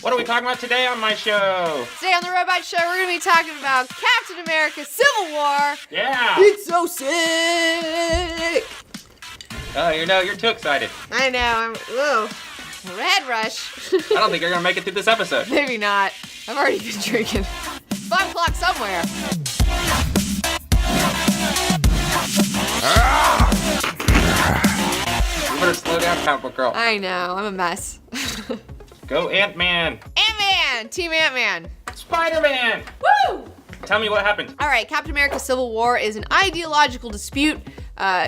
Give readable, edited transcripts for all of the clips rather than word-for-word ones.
What are we talking about today on my show? Today on the Robot Show, we're going to be talking about Captain America Civil War. Yeah. It's so sick. Oh, you're too excited. I know. Red rush. I don't think you're going to make it through this episode. Maybe not. I've already been drinking. 5 o'clock somewhere. You better slow down, comic book girl. I know. I'm a mess. Go Ant-Man. Ant-Man! Team Ant-Man. Spider-Man. Woo! Tell me what happened. All right, Captain America Civil War is an ideological dispute.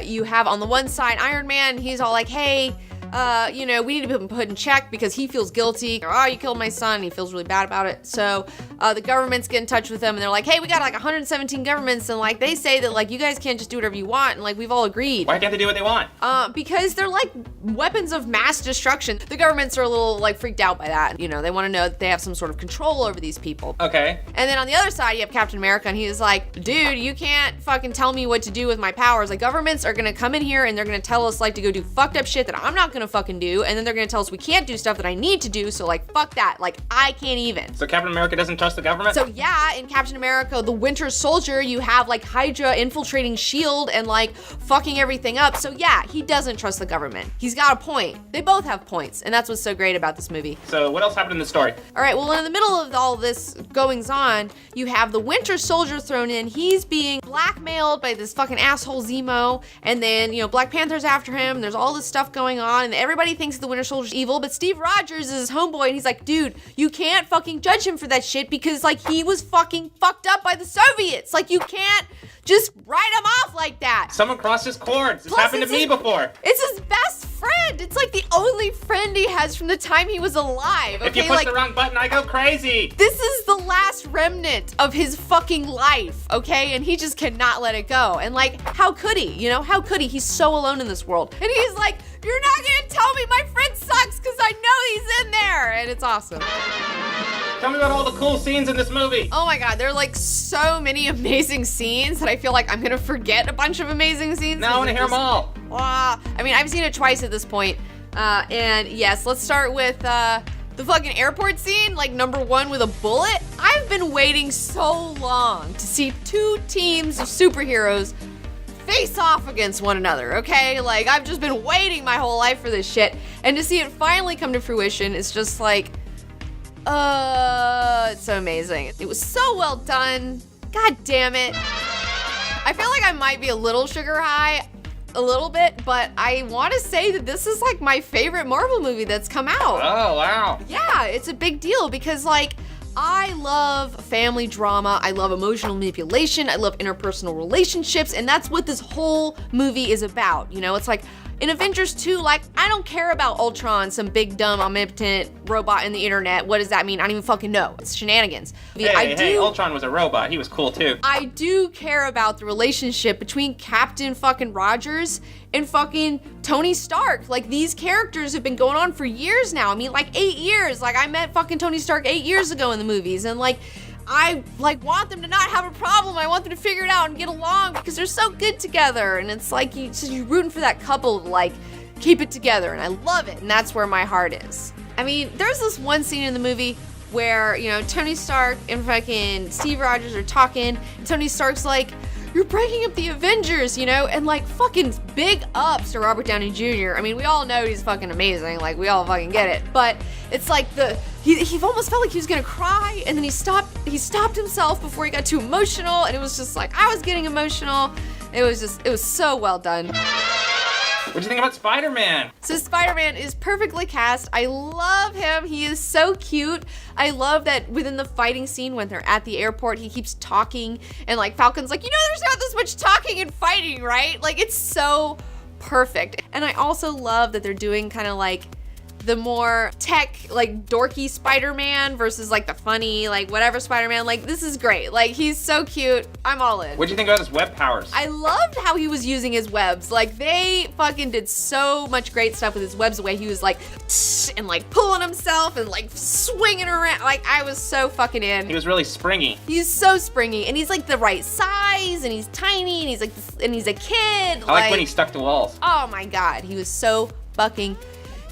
You have on the one side Iron Man. He's all like, hey, we need to be put in check because he feels guilty. Oh, you killed my son. He feels really bad about it. So the governments get in touch with him and they're like, hey, we got like 117 governments and like they say that like you guys can't just do whatever you want and like we've all agreed. Why can't they do what they want? Because they're like weapons of mass destruction. The governments are a little like freaked out by that. You know, they want to know that they have some sort of control over these people. Okay. And then on the other side, you have Captain America, and he's like, dude, you can't fucking tell me what to do with my powers. Like, governments are gonna come in here and they're gonna tell us, like, to go do fucked up shit that I'm not gonna fucking do, and then they're gonna tell us we can't do stuff that I need to do, so, like, fuck that. Like, I can't even. So Captain America doesn't trust the government? So, yeah, in Captain America, the Winter Soldier, you have, like, Hydra infiltrating S.H.I.E.L.D. and, like, fucking everything up. So, yeah, he doesn't trust the government. He's got a point. They both have points, and that's what's so great about this movie. So what else happened in the story? All right, well, in the middle of all this goings on, you have the Winter Soldier thrown in. He's being blackmailed by this fucking asshole Zemo, and then, Black Panther's after him, and there's all this stuff going on, and everybody thinks the Winter Soldier's evil, but Steve Rogers is his homeboy, and he's like, dude, you can't fucking judge him for that shit because, like, he was fucking fucked up by the Soviets. Like, you can't just write him off like that. Someone crossed his cords. This Plus, happened to me before. It's his best friend. It's like the only friend he has from the time he was alive. Okay? If you push the wrong button, I go crazy. This is the last remnant of his fucking life, okay? And he just cannot let it go. And like, how could he? How could he? He's so alone in this world. And he's like, you're not gonna tell me my friend sucks because I know he's in there. And it's awesome. Tell me about all the cool scenes in this movie. Oh my God, there are like so many amazing scenes that I feel like I'm gonna forget a bunch of amazing scenes. Now I wanna hear them all. I've seen it twice at this point. And yes, let's start with the fucking airport scene, like number 1 with a bullet. I've been waiting so long to see 2 teams of superheroes face off against one another, okay? Like, I've just been waiting my whole life for this shit. And to see it finally come to fruition is just like, it's so amazing. It was so well done. God damn it. I feel like I might be a little sugar high, a little bit, but I want to say that this is like my favorite Marvel movie that's come out. Oh, wow. Yeah, it's a big deal because like, I love family drama, I love emotional manipulation, I love interpersonal relationships, and that's what this whole movie is about. It's like, in Avengers 2, like, I don't care about Ultron, some big, dumb, omnipotent robot in the internet. What does that mean? I don't even fucking know. It's shenanigans. Hey, Ultron was a robot. He was cool, too. I do care about the relationship between Captain fucking Rogers and fucking Tony Stark. Like, these characters have been going on for years now. I mean, like, 8 years. Like, I met fucking Tony Stark 8 years ago in the movies, and, like, I want them to not have a problem. I want them to figure it out and get along because they're so good together. And it's like you're rooting for that couple to like keep it together. And I love it. And that's where my heart is. I mean, there's this one scene in the movie where, Tony Stark and fucking Steve Rogers are talking. And Tony Stark's like, you're breaking up the Avengers, and like fucking big ups to Robert Downey Jr. I mean, we all know he's fucking amazing, like we all fucking get it, but it's like he almost felt like he was gonna cry, and then he stopped himself before he got too emotional, and it was just like, I was getting emotional. It was so well done. What do you think about Spider-Man? So Spider-Man is perfectly cast. I love him. He is so cute. I love that within the fighting scene when they're at the airport, he keeps talking and like Falcon's like, there's not this much talking and fighting, right? Like it's so perfect. And I also love that they're doing kind of like the more tech, like dorky Spider-Man versus like the funny, like whatever Spider-Man. Like this is great. Like he's so cute. I'm all in. What'd you think about his web powers? I loved how he was using his webs. Like they fucking did so much great stuff with his webs. The way he was like, and like pulling himself and like swinging around. Like I was so fucking in. He was really springy. He's so springy, and he's like the right size, and he's tiny, and he's like, and he's a kid. I like when he stuck to walls. Oh my God, he was so fucking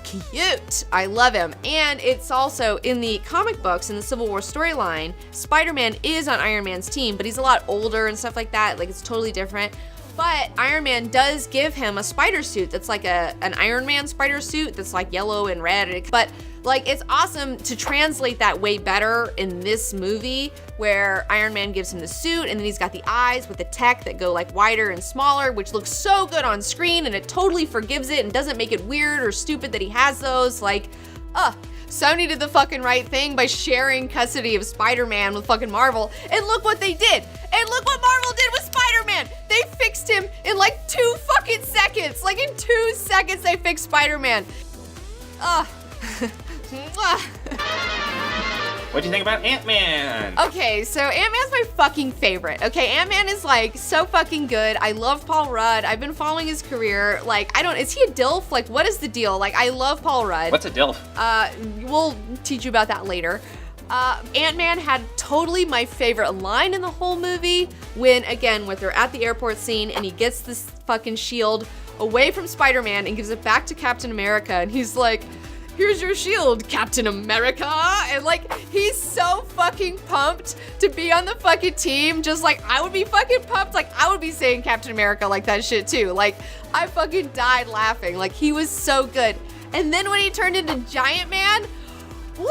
cute. I love him. And it's also in the comic books, in the Civil War storyline, Spider-Man is on Iron Man's team, but he's a lot older and stuff like that. Like, it's totally different. But Iron Man does give him a spider suit that's like an Iron Man spider suit that's like yellow and red. But like, it's awesome to translate that way better in this movie, where Iron Man gives him the suit and then he's got the eyes with the tech that go like wider and smaller, which looks so good on screen, and it totally forgives it and doesn't make it weird or stupid that he has those. Like, Sony did the fucking right thing by sharing custody of Spider-Man with fucking Marvel, and look what they did. And look what Marvel did with Spider-Man. They fixed him in like 2 fucking seconds. Like, in 2 seconds they fixed Spider-Man. What do you think about Ant-Man? Okay, so Ant-Man's my fucking favorite. Okay, Ant-Man is like so fucking good. I love Paul Rudd. I've been following his career. Like, is he a DILF? Like, what is the deal? Like, I love Paul Rudd. What's a DILF? We'll teach you about that later. Ant-Man had totally my favorite line in the whole movie when they're at the airport scene and he gets this fucking shield away from Spider-Man and gives it back to Captain America, and he's like, "Here's your shield, Captain America." And like, he's so fucking pumped to be on the fucking team, just like I would be fucking pumped. Like, I would be saying Captain America like that shit too. Like, I fucking died laughing. Like, he was so good. And then when he turned into Giant Man, woo!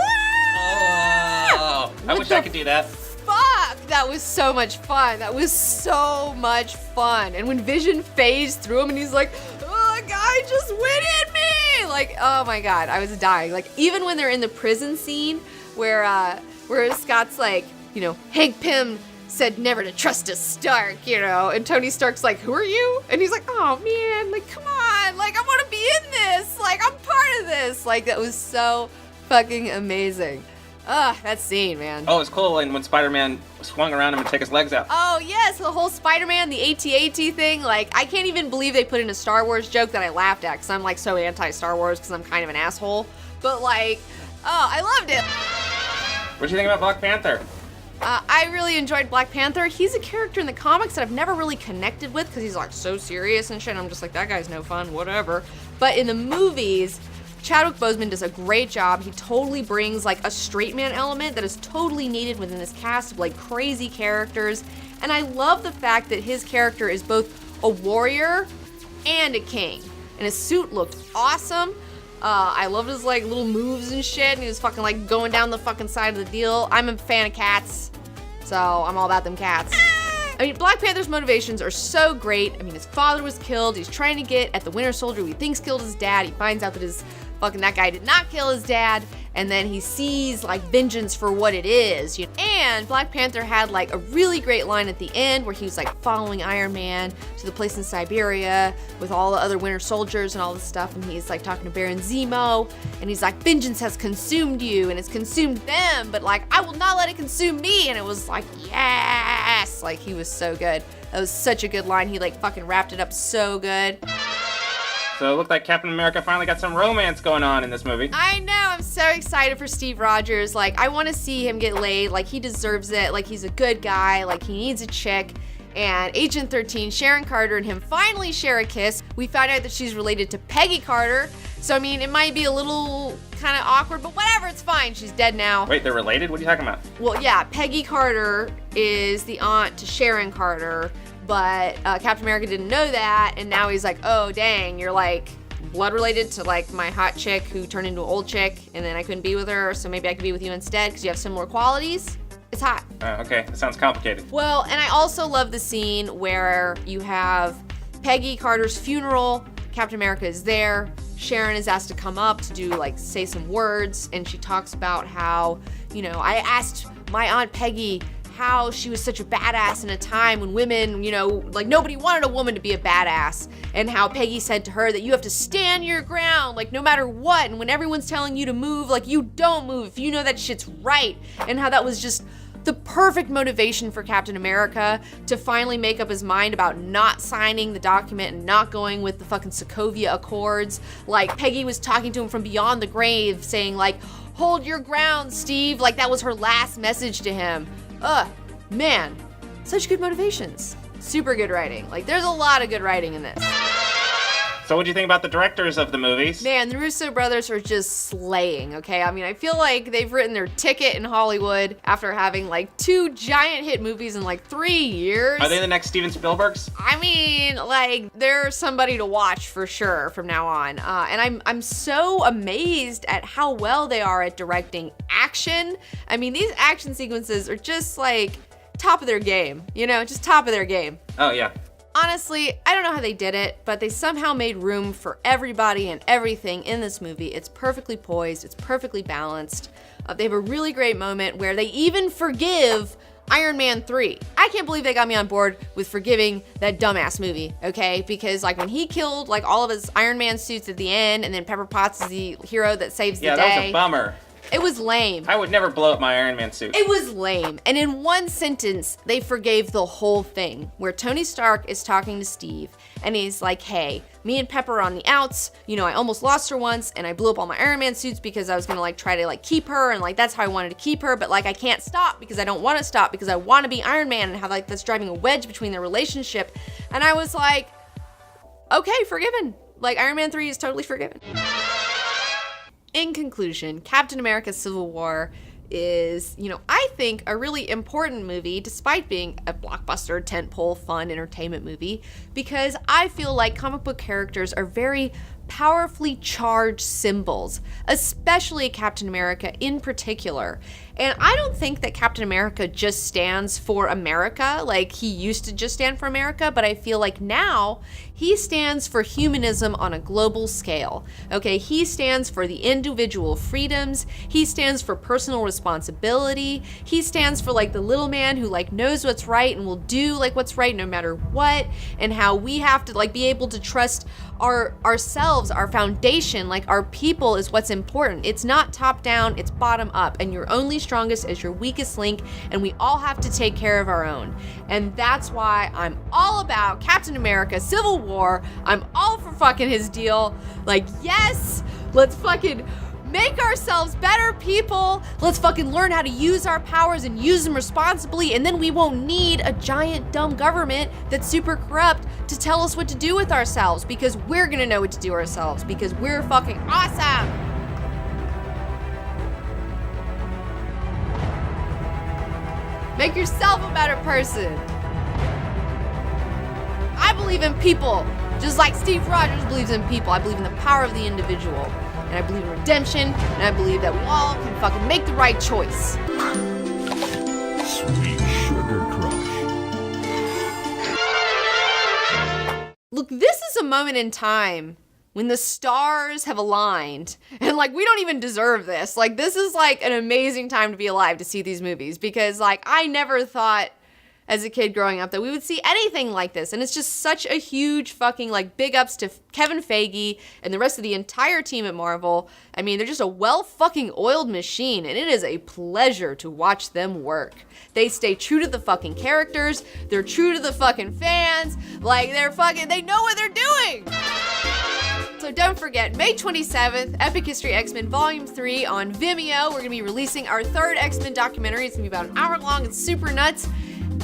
Oh, I wish I could do that. Fuck, that was so much fun. That was so much fun. And when Vision phased through him and he's like, "Oh, guy just went in me!" Like, oh my god, I was dying. Like, even when they're in the prison scene where Scott's like, Hank Pym said never to trust a Stark, and Tony Stark's like, "Who are you?" And he's like, "Oh man, like, come on, like, I want to be in this, like, I'm part of this." Like, that was so fucking amazing. That scene, man. Oh, it's cool when Spider-Man swung around him and take his legs out. Oh, yes, the whole Spider-Man, the AT-AT thing. Like, I can't even believe they put in a Star Wars joke that I laughed at, because I'm, like, so anti-Star Wars, because I'm kind of an asshole. But, like, I loved it. What do you think about Black Panther? I really enjoyed Black Panther. He's a character in the comics that I've never really connected with, because he's, like, so serious and shit, and I'm just like, that guy's no fun, whatever. But in the movies, Chadwick Boseman does a great job. He totally brings like a straight man element that is totally needed within this cast of like crazy characters. And I love the fact that his character is both a warrior and a king. And his suit looked awesome. I loved his like little moves and shit. And he was fucking like going down the fucking side of the deal. I'm a fan of cats, so I'm all about them cats. I mean, Black Panther's motivations are so great. I mean, his father was killed. He's trying to get at the Winter Soldier who he thinks killed his dad. He finds out that that guy did not kill his dad, and then he sees like vengeance for what it is. And Black Panther had like a really great line at the end where he was like following Iron Man to the place in Siberia with all the other Winter Soldiers and all this stuff, and he's like talking to Baron Zemo, and he's like, "Vengeance has consumed you, and it's consumed them, but like I will not let it consume me." And it was like, yes, like he was so good. That was such a good line. He like fucking wrapped it up so good. So it looked like Captain America finally got some romance going on in this movie. I know, I'm so excited for Steve Rogers. Like, I want to see him get laid. Like, he deserves it. Like, he's a good guy. Like, he needs a chick. And Agent 13, Sharon Carter and him finally share a kiss. We found out that she's related to Peggy Carter. So, I mean, it might be a little kind of awkward, but whatever, it's fine. She's dead now. Wait, they're related? What are you talking about? Well, yeah, Peggy Carter is the aunt to Sharon Carter. But Captain America didn't know that, and now he's like, "Oh, dang, you're like blood related to like my hot chick who turned into an old chick, and then I couldn't be with her, so maybe I could be with you instead because you have similar qualities." It's hot. Okay, that sounds complicated. Well, and I also love the scene where you have Peggy Carter's funeral. Captain America is there. Sharon is asked to come up to do like say some words, and she talks about how, I asked my Aunt Peggy how she was such a badass in a time when women, like nobody wanted a woman to be a badass, and how Peggy said to her that you have to stand your ground, like no matter what, and when everyone's telling you to move, like you don't move if you know that shit's right, and how that was just the perfect motivation for Captain America to finally make up his mind about not signing the document and not going with the fucking Sokovia Accords. Like Peggy was talking to him from beyond the grave saying like, "Hold your ground, Steve," like that was her last message to him. Man, such good motivations. Super good writing. Like, there's a lot of good writing in this. So what do you think about the directors of the movies? Man, the Russo brothers are just slaying, okay? I mean, I feel like they've written their ticket in Hollywood after having like 2 giant hit movies in like 3 years. Are they the next Steven Spielbergs? I mean, like, they're somebody to watch for sure from now on. And I'm so amazed at how well they are at directing action. I mean, these action sequences are just like top of their game, you know, just top of their game. Oh, yeah. Honestly, I don't know how they did it, but they somehow made room for everybody and everything in this movie. It's perfectly poised, it's perfectly balanced. They have a really great moment where they even forgive Iron Man 3. I can't believe they got me on board with forgiving that dumbass movie, okay? Because like when he killed like all of his Iron Man suits at the end, and then Pepper Potts is the hero that saves the day. Yeah, that was a bummer. It was lame. I would never blow up my Iron Man suit. It was lame. And in one sentence, they forgave the whole thing, where Tony Stark is talking to Steve, and he's like, hey, me and Pepper are on the outs. You know, I almost lost her once, and I blew up all my Iron Man suits because I was gonna like try to like keep her, and like that's how I wanted to keep her, but like I can't stop because I don't want to stop because I want to be Iron Man, and how like that's driving a wedge between their relationship. And I was like, okay, forgiven. Like Iron Man 3 is totally forgiven. In conclusion, Captain America Civil War is, you know, I think a really important movie, despite being a blockbuster, tentpole, fun entertainment movie, because I feel like comic book characters are very powerfully charged symbols, especially Captain America in particular. And I don't think that Captain America just stands for America, like he used to just stand for America, but I feel like now he stands for humanism on a global scale. Okay, he stands for the individual freedoms, he stands for personal responsibility, he stands for like the little man who like knows what's right and will do like what's right no matter what, and how we have to like be able to trust ourselves, our foundation, like our people is what's important. It's not top down, it's bottom up, and you're only strongest as your weakest link, and we all have to take care of our own. And that's why I'm all about Captain America Civil War. I'm all for fucking his deal. Like, yes, let's fucking make ourselves better people. Let's fucking learn how to use our powers and use them responsibly, and then we won't need a giant dumb government that's super corrupt to tell us what to do with ourselves, because we're gonna know what to do ourselves, because we're fucking awesome. Make yourself a better person. I believe in people, just like Steve Rogers believes in people. I believe in the power of the individual. And I believe in redemption, and I believe that we all can fucking make the right choice. Sweet Sugar Crush. Look, this is a moment in time when the stars have aligned, and like we don't even deserve this. Like this is like an amazing time to be alive to see these movies, because like I never thought as a kid growing up that we would see anything like this. And it's just such a huge fucking like big ups to Kevin Feige and the rest of the entire team at Marvel. I mean, they're just a well fucking oiled machine, and it is a pleasure to watch them work. They stay true to the fucking characters, they're true to the fucking fans, like they know what they're doing. So don't forget, May 27th, Epic History X-Men Volume 3 on Vimeo. We're gonna be releasing our 3rd X-Men documentary. It's gonna be about an hour long, it's super nuts.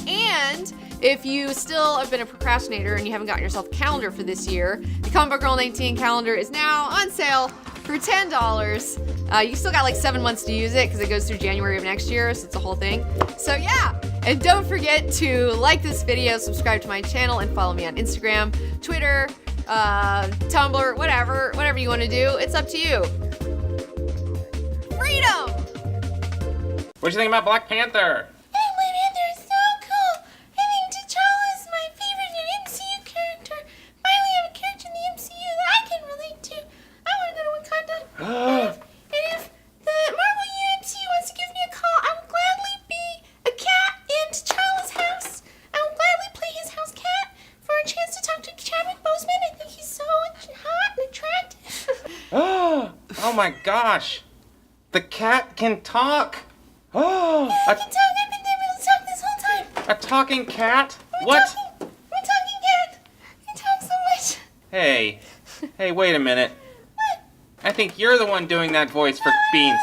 And if you still have been a procrastinator and you haven't gotten yourself a calendar for this year, the Comic Book Girl 19 calendar is now on sale for $10. You still got like 7 months to use it because it goes through January of next year, so it's a whole thing. So yeah, and don't forget to like this video, subscribe to my channel, and follow me on Instagram, Twitter, Tumblr, whatever you want to do. It's up to you. Freedom! What do you think about Black Panther? Oh my gosh! The cat can talk! Oh! I can talk. I've been able to talk this whole time. A talking cat? I'm What? I'm a talking cat. You talk so much. Hey, wait a minute. What? I think you're the one doing that voice for Beans.